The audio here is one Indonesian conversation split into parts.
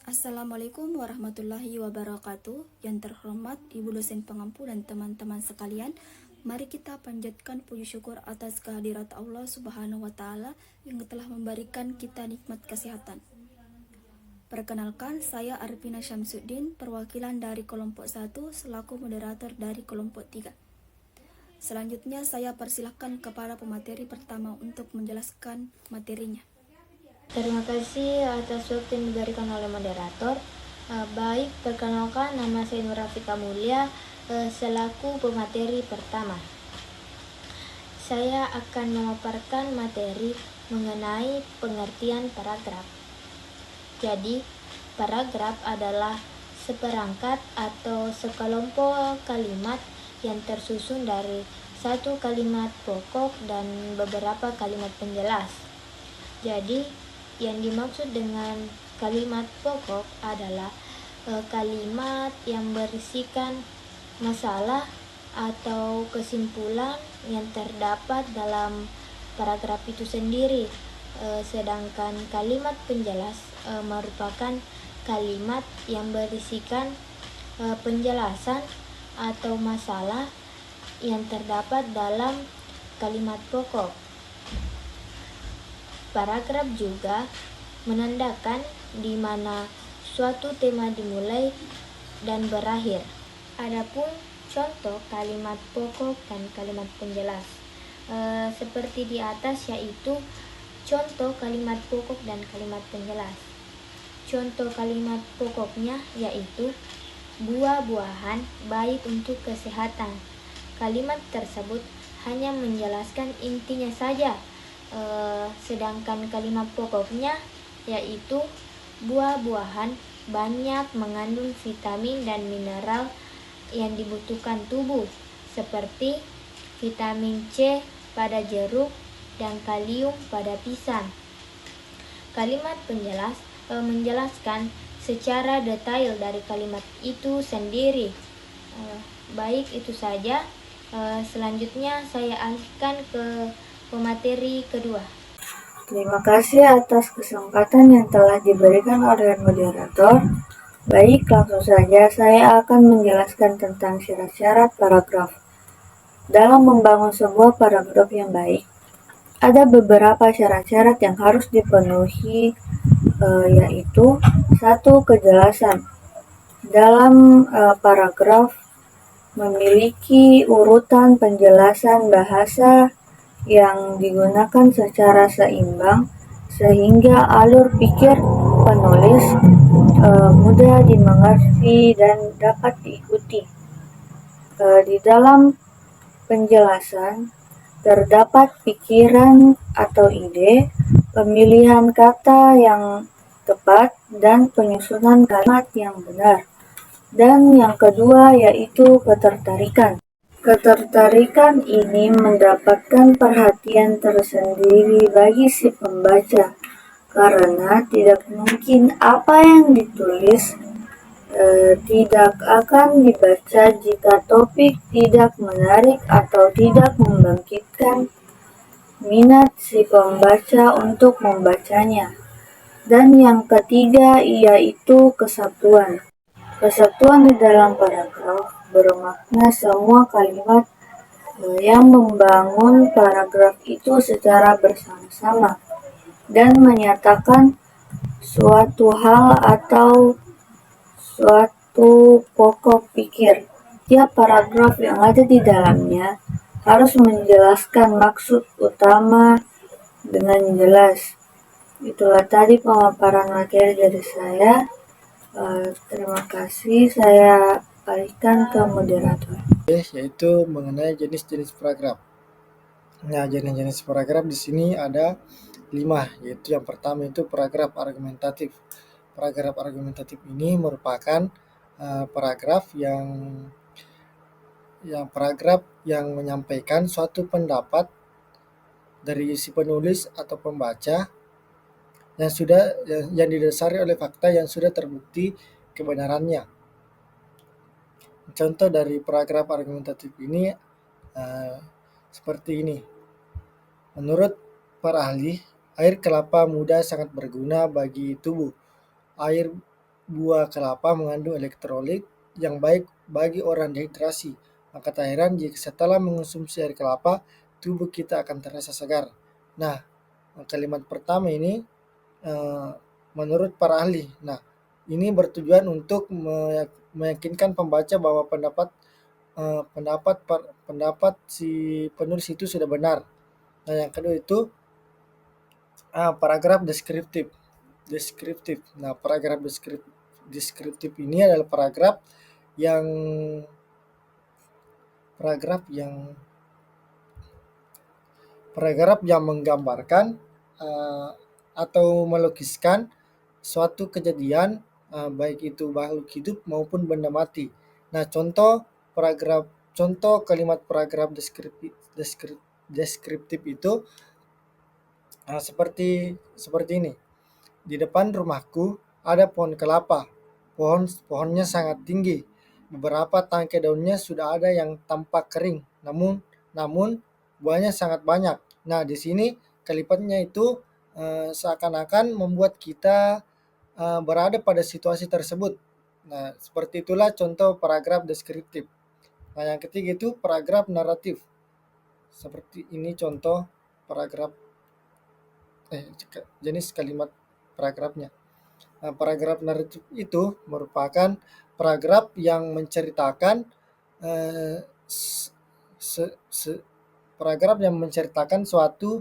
Assalamualaikum warahmatullahi wabarakatuh. Yang terhormat Ibu dosen pengampu dan teman-teman sekalian, mari kita panjatkan puji syukur atas kehadirat Allah Subhanahu wa taala yang telah memberikan kita nikmat kesehatan. Perkenalkan, saya Arvina Syamsuddin, perwakilan dari kelompok 1 selaku moderator dari kelompok 3. Selanjutnya saya persilahkan kepada pemateri pertama untuk menjelaskan materinya. Terima kasih atas waktu yang diberikan oleh moderator. Baik, perkenalkan nama saya Nur Rafika Mulia selaku pemateri pertama. Saya akan memaparkan materi mengenai pengertian paragraf. Jadi, paragraf adalah seperangkat atau sekelompok kalimat yang tersusun dari satu kalimat pokok dan beberapa kalimat penjelas. Jadi, yang dimaksud dengan kalimat pokok adalah kalimat yang berisikan masalah atau kesimpulan yang terdapat dalam paragraf itu sendiri. Sedangkan kalimat penjelas merupakan kalimat yang berisikan penjelasan atau masalah yang terdapat dalam kalimat pokok. Paragraf juga menandakan di mana suatu tema dimulai dan berakhir. Adapun contoh kalimat pokok dan kalimat penjelas seperti di atas, yaitu contoh kalimat pokok dan kalimat penjelas. Contoh kalimat pokoknya yaitu buah-buahan baik untuk kesehatan. Kalimat tersebut hanya menjelaskan intinya saja. Sedangkan kalimat pokoknya yaitu buah-buahan banyak mengandung vitamin dan mineral yang dibutuhkan tubuh, seperti vitamin C pada jeruk dan kalium pada pisang. Kalimat penjelas menjelaskan secara detail dari kalimat itu sendiri. Baik, itu saja. Selanjutnya saya alihkan ke pemateri kedua. Terima kasih atas kesempatan yang telah diberikan oleh moderator. Baik, langsung saja saya akan menjelaskan tentang syarat-syarat paragraf. Dalam membangun sebuah paragraf yang baik, ada beberapa syarat-syarat yang harus dipenuhi, yaitu 1. Kejelasan. Dalam paragraf memiliki urutan penjelasan bahasa yang digunakan secara seimbang sehingga alur pikir penulis mudah dimengerti dan dapat diikuti. Di dalam penjelasan terdapat pikiran atau ide, pemilihan kata yang tepat, dan penyusunan kalimat yang benar. Dan yang kedua yaitu ketertarikan. Ketertarikan ini mendapatkan perhatian tersendiri bagi si pembaca, karena tidak mungkin apa yang ditulis tidak akan dibaca jika topik tidak menarik atau tidak membangkitkan minat si pembaca untuk membacanya. Dan yang ketiga yaitu kesatuan. Kesatuan di dalam paragraf bermakna semua kalimat yang membangun paragraf itu secara bersama-sama dan menyatakan suatu hal atau suatu pokok pikir. Tiap paragraf yang ada di dalamnya harus menjelaskan maksud utama dengan jelas. Itulah tadi pemaparan materi dari saya. Terima kasih, saya alihkan ke moderator. Yaitu mengenai jenis-jenis paragraf. Nah, jenis-jenis paragraf di sini ada 5, yaitu yang pertama itu paragraf argumentatif. Paragraf argumentatif ini merupakan paragraf yang menyampaikan suatu pendapat dari si penulis atau pembaca yang didasari oleh fakta yang sudah terbukti kebenarannya. Contoh dari paragraf argumentatif ini seperti ini. Menurut para ahli, air kelapa muda sangat berguna bagi tubuh. Air buah kelapa mengandung elektrolit yang baik bagi orang dehidrasi. Maka tak heran jika setelah mengonsumsi air kelapa, tubuh kita akan terasa segar. Nah, kalimat pertama ini menurut para ahli. Nah, ini bertujuan untuk meyakinkan pembaca bahwa pendapat si penulis itu sudah benar. Nah, yang kedua itu paragraf deskriptif. Nah, paragraf deskriptif ini adalah yang paragraf yang menggambarkan atau melukiskan suatu kejadian baik itu makhluk hidup maupun benda mati. Nah, contoh kalimat paragraf deskriptif itu seperti ini. Di depan rumahku ada pohon kelapa. Pohonnya sangat tinggi. Beberapa tangkai daunnya sudah ada yang tampak kering, namun buahnya sangat banyak. Nah, di sini kalimatnya itu seakan-akan membuat kita berada pada situasi tersebut. Nah, seperti itulah contoh paragraf deskriptif. Nah, yang ketiga itu paragraf naratif. Seperti ini contoh paragraf jenis kalimat paragrafnya. Nah, paragraf naratif itu merupakan paragraf yang menceritakan suatu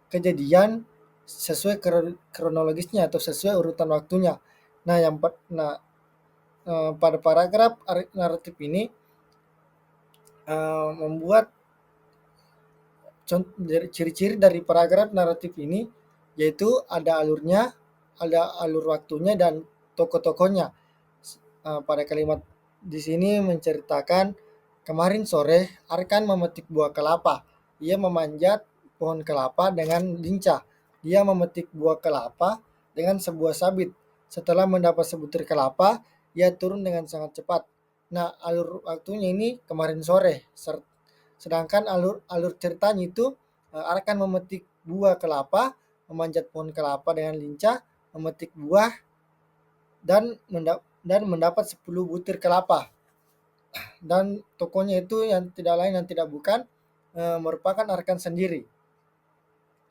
kejadian sesuai kronologisnya atau sesuai urutan waktunya. Pada paragraf naratif ini membuat ciri-ciri dari paragraf naratif ini yaitu ada alurnya, ada alur waktunya dan tokoh-tokohnya. Pada kalimat di sini menceritakan kemarin sore Arkan memetik buah kelapa. Ia memanjat pohon kelapa dengan lincah. Dia memetik buah kelapa dengan sebuah sabit. Setelah mendapat sebutir kelapa, ia turun dengan sangat cepat. Nah, alur waktunya ini kemarin sore. Sedangkan alur ceritanya itu Arkan memetik buah kelapa, memanjat pohon kelapa dengan lincah, memetik buah dan mendapat 10 butir kelapa. Dan tokohnya itu yang tidak lain dan tidak bukan merupakan Arkan sendiri.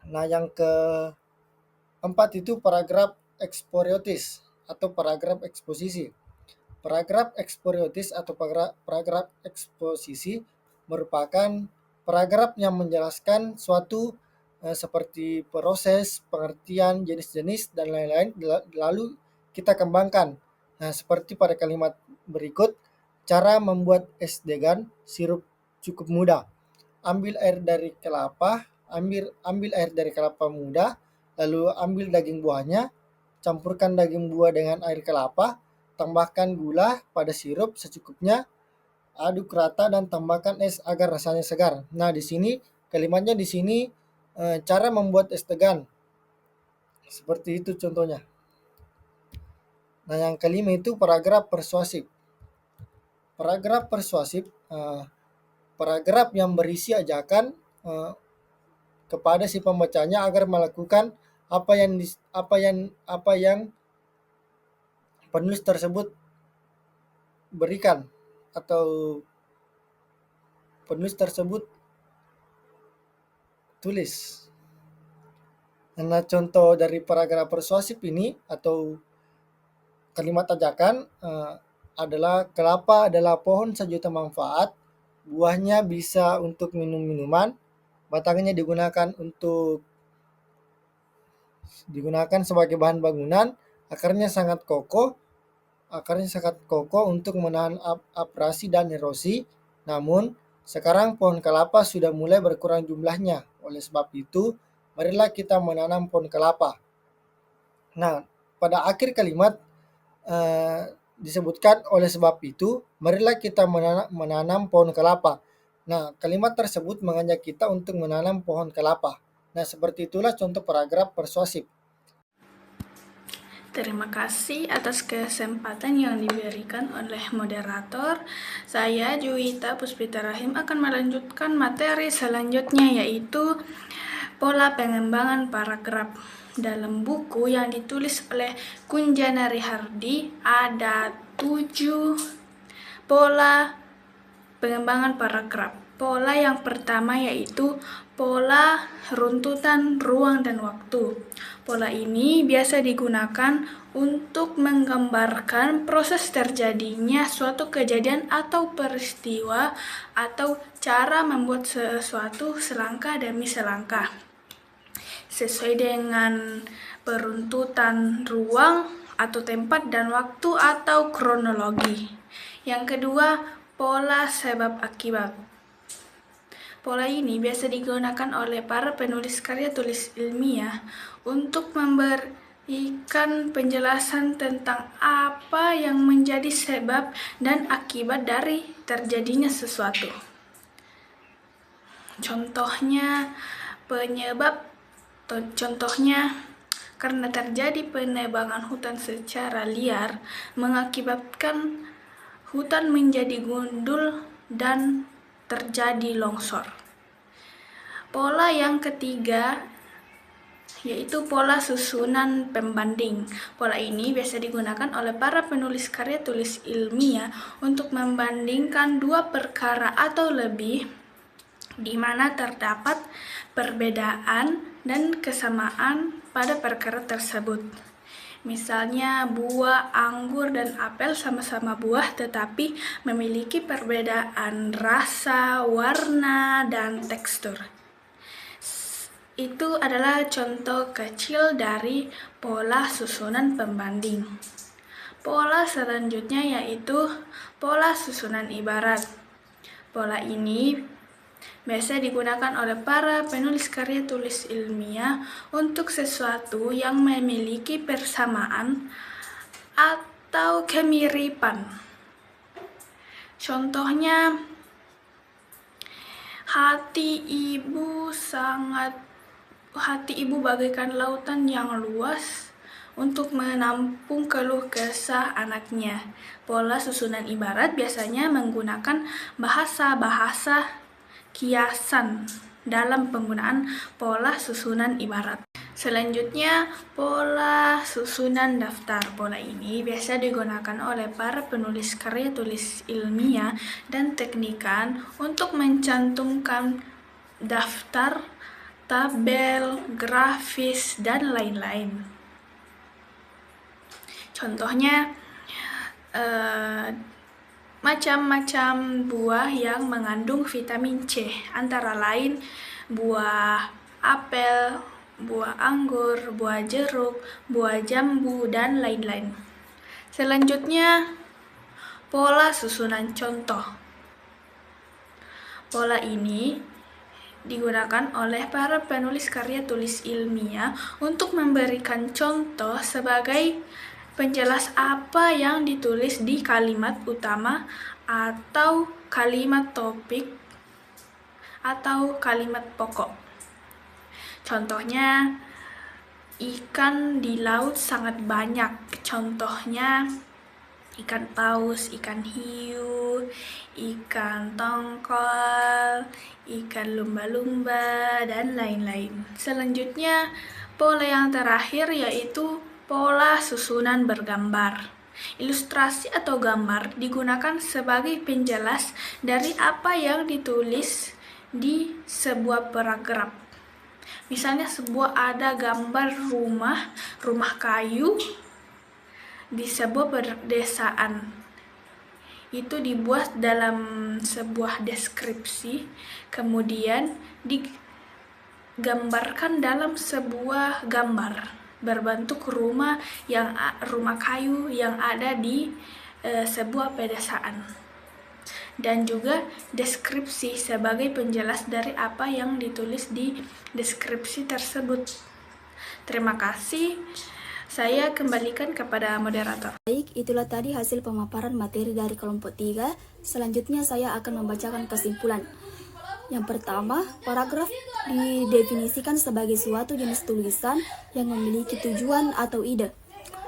Nah, yang keempat itu paragraf ekspositoris atau paragraf eksposisi. Paragraf ekspositoris atau paragraf eksposisi merupakan paragraf yang menjelaskan suatu seperti proses, pengertian, jenis-jenis, dan lain-lain, lalu kita kembangkan. Nah, seperti pada kalimat berikut, cara membuat es degan sirup cukup mudah. Ambil air dari kelapa muda, lalu ambil daging buahnya, campurkan daging buah dengan air kelapa, tambahkan gula pada sirup secukupnya, aduk rata dan tambahkan es agar rasanya segar. Nah, di sini kalimatnya di sini cara membuat es degan. Seperti itu contohnya. Nah, yang kelima itu paragraf persuasif. Paragraf persuasif paragraf yang berisi ajakan kepada si pembacanya agar melakukan apa yang penulis tersebut berikan atau penulis tersebut tulis. Nah, contoh dari paragraf persuasif ini atau kalimat ajakan adalah kelapa adalah pohon sejuta manfaat, buahnya bisa untuk minum-minuman, batangnya digunakan sebagai bahan bangunan, akarnya sangat kokoh untuk menahan abrasi dan erosi. Namun, sekarang pohon kelapa sudah mulai berkurang jumlahnya. Oleh sebab itu, marilah kita menanam pohon kelapa. Nah, pada akhir kalimat disebutkan oleh sebab itu, marilah kita menanam pohon kelapa. Nah, kalimat tersebut mengajak kita untuk menanam pohon kelapa. Nah, seperti itulah contoh paragraf persuasif. Terima kasih atas kesempatan yang diberikan oleh moderator. Saya Juwita Puspita Rahim akan melanjutkan materi selanjutnya, yaitu pola pengembangan paragraf. Dalam buku yang ditulis oleh Kunjana Rihardi ada 7 pola pengembangan paragraf. Pola yang pertama yaitu pola runtutan ruang dan waktu. Pola ini biasa digunakan untuk menggambarkan proses terjadinya suatu kejadian atau peristiwa atau cara membuat sesuatu selangkah demi selangkah sesuai dengan peruntutan ruang atau tempat dan waktu atau kronologi. Yang kedua, pola sebab akibat. Pola ini biasa digunakan oleh para penulis karya tulis ilmiah untuk memberikan penjelasan tentang apa yang menjadi sebab dan akibat dari terjadinya sesuatu. Contohnya, karena terjadi penebangan hutan secara liar mengakibatkan hutan menjadi gundul dan terjadi longsor. Pola yang ketiga yaitu pola susunan pembanding. Pola ini biasa digunakan oleh para penulis karya tulis ilmiah untuk membandingkan dua perkara atau lebih di mana terdapat perbedaan dan kesamaan pada perkara tersebut. Misalnya buah anggur dan apel sama-sama buah tetapi memiliki perbedaan rasa, warna, dan tekstur. Itu adalah contoh kecil dari pola susunan pembanding. Pola selanjutnya yaitu pola susunan ibarat. Pola ini biasa digunakan oleh para penulis karya tulis ilmiah untuk sesuatu yang memiliki persamaan atau kemiripan. Contohnya, hati ibu bagaikan lautan yang luas untuk menampung keluh kesah anaknya. Pola susunan ibarat biasanya menggunakan bahasa-bahasa kiasan dalam penggunaan pola susunan ibarat. Selanjutnya, pola susunan daftar. Pola ini biasa digunakan oleh para penulis karya tulis ilmiah dan teknikan untuk mencantumkan daftar, tabel, grafis, dan lain-lain. Contohnya, macam-macam buah yang mengandung vitamin C, antara lain buah apel, buah anggur, buah jeruk, buah jambu, dan lain-lain. Selanjutnya, pola susunan contoh. Pola ini digunakan oleh para penulis karya tulis ilmiah untuk memberikan contoh sebagai penjelas apa yang ditulis di kalimat utama atau kalimat topik atau kalimat pokok. Contohnya, ikan di laut sangat banyak. Contohnya, ikan paus, ikan hiu, ikan tongkol, ikan lumba-lumba, dan lain-lain. Selanjutnya, pola yang terakhir yaitu pola susunan bergambar. Ilustrasi atau gambar digunakan sebagai penjelas dari apa yang ditulis di sebuah paragraf. Misalnya ada gambar rumah kayu di sebuah pedesaan. Itu dibuat dalam sebuah deskripsi, kemudian digambarkan dalam sebuah gambar berbentuk rumah kayu yang ada di sebuah pedesaan, dan juga deskripsi sebagai penjelas dari apa yang ditulis di deskripsi tersebut. Terima kasih. Saya kembalikan kepada moderator. Baik, itulah tadi hasil pemaparan materi dari kelompok 3. Selanjutnya saya akan membacakan kesimpulan. Yang pertama, paragraf didefinisikan sebagai suatu jenis tulisan yang memiliki tujuan atau ide.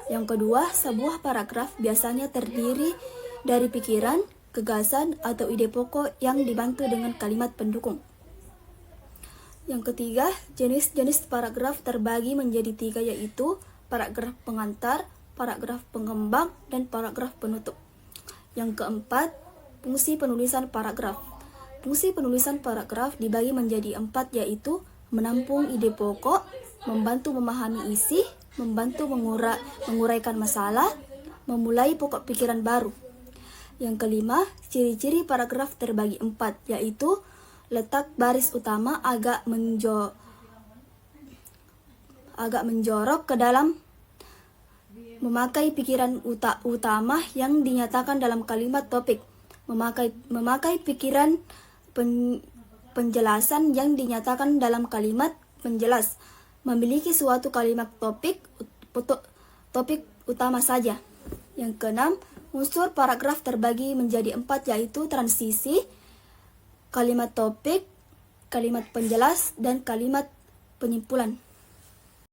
Yang kedua, sebuah paragraf biasanya terdiri dari pikiran, gagasan, atau ide pokok yang dibantu dengan kalimat pendukung. Yang ketiga, jenis-jenis paragraf terbagi menjadi 3, yaitu paragraf pengantar, paragraf pengembang, dan paragraf penutup. Yang keempat, fungsi penulisan paragraf. Fungsi penulisan paragraf dibagi menjadi 4, yaitu menampung ide pokok, membantu memahami isi, membantu menguraikan masalah, memulai pokok pikiran baru. Yang kelima, ciri-ciri paragraf terbagi 4, yaitu letak baris utama agak menjorok ke dalam, memakai pikiran utama yang dinyatakan dalam kalimat topik, memakai pikiran penjelasan yang dinyatakan dalam kalimat penjelas, memiliki suatu kalimat topik utama saja. Yang keenam, unsur paragraf terbagi menjadi 4, yaitu transisi, kalimat topik, kalimat penjelas, dan kalimat penyimpulan.